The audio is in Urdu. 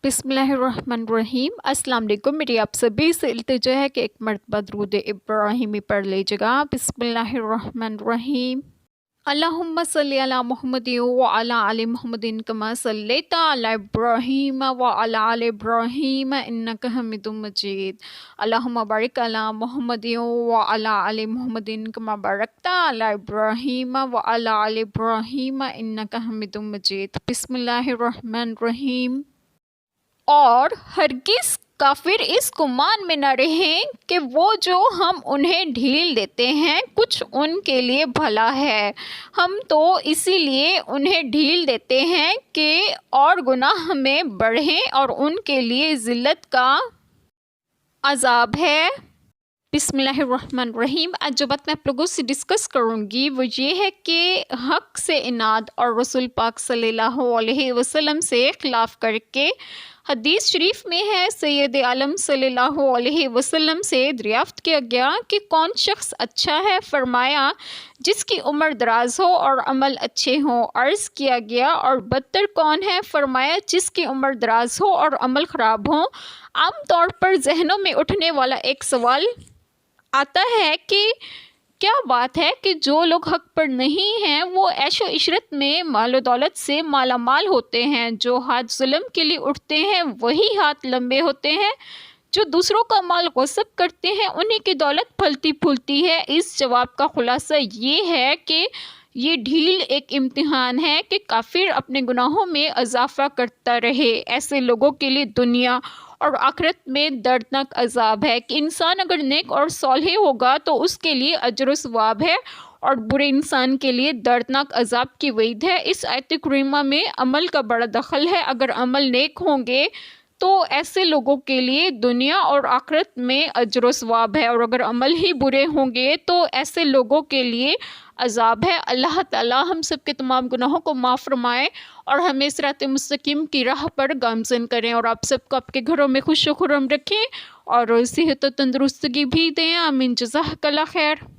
بسم اللہ الرحمن الرحیم۔ السلام علیکم۔ میری آپ سبھی سے التجا ہے کہ ایک مرتبہ درود ابراہیمی پڑھ لیجیے گا۔ بسم اللہ الرحمن الرحیم۔ اللہم صلی علی محمد وعلی آل محمد کما صلیت علی ابراہیم وعلی آل ابراہیم انک حمید مجید۔ اللہم بارک علی محمد وعلی آل محمد کما بارکت علی ابراہیم وعلی آل ابراہیم انک حمید مجید۔ بسم اللہ الرحمن الرحیم۔ اور ہرگز کافر اس گمان میں نہ رہیں کہ وہ جو ہم انہیں ڈھیل دیتے ہیں کچھ ان کے لیے بھلا ہے۔ ہم تو اسی لیے انہیں ڈھیل دیتے ہیں کہ اور گناہ میں بڑھیں اور ان کے لیے ذلت کا عذاب ہے۔ بسم اللہ الرحمن الرحیم۔ آج جو بات میں آپ لوگوں سے ڈسکس کروں گی وہ یہ ہے کہ حق سے اناد اور رسول پاک صلی اللہ علیہ وسلم سے خلاف کر کے حدیث شریف میں ہے سید عالم صلی اللہ علیہ وسلم سے دریافت کیا گیا کہ کون شخص اچھا ہے؟ فرمایا جس کی عمر دراز ہو اور عمل اچھے ہوں۔ عرض کیا گیا اور بدتر کون ہے؟ فرمایا جس کی عمر دراز ہو اور عمل خراب ہوں۔ عام طور پر ذہنوں میں اٹھنے والا ایک سوال آتا ہے کہ کیا بات ہے کہ جو لوگ حق پر نہیں ہیں وہ عیش و عشرت میں مال و دولت سے مالا مال ہوتے ہیں، جو ہاتھ ظلم کے لیے اٹھتے ہیں وہی ہاتھ لمبے ہوتے ہیں، جو دوسروں کا مال غصب کرتے ہیں انہی کی دولت پھلتی پھولتی ہے۔ اس جواب کا خلاصہ یہ ہے کہ یہ ڈھیل ایک امتحان ہے کہ کافر اپنے گناہوں میں اضافہ کرتا رہے۔ ایسے لوگوں کے لیے دنیا اور آخرت میں دردناک عذاب ہے کہ انسان اگر نیک اور صالح ہوگا تو اس کے لیے اجر و ثواب ہے اور برے انسان کے لیے دردناک عذاب کی وعید ہے۔ اس آیت کریمہ میں عمل کا بڑا دخل ہے۔ اگر عمل نیک ہوں گے تو ایسے لوگوں کے لیے دنیا اور آخرت میں اجر و ثواب ہے، اور اگر عمل ہی برے ہوں گے تو ایسے لوگوں کے لیے عذاب ہے۔ اللہ تعالی ہم سب کے تمام گناہوں کو معاف فرمائے اور ہمیں صراط مستقیم کی راہ پر گامزن کریں، اور آپ سب کو آپ کے گھروں میں خوش و خرم رکھیں اور صحت و تندرستگی بھی دیں۔ آمین۔ جزاک اللہ خیر۔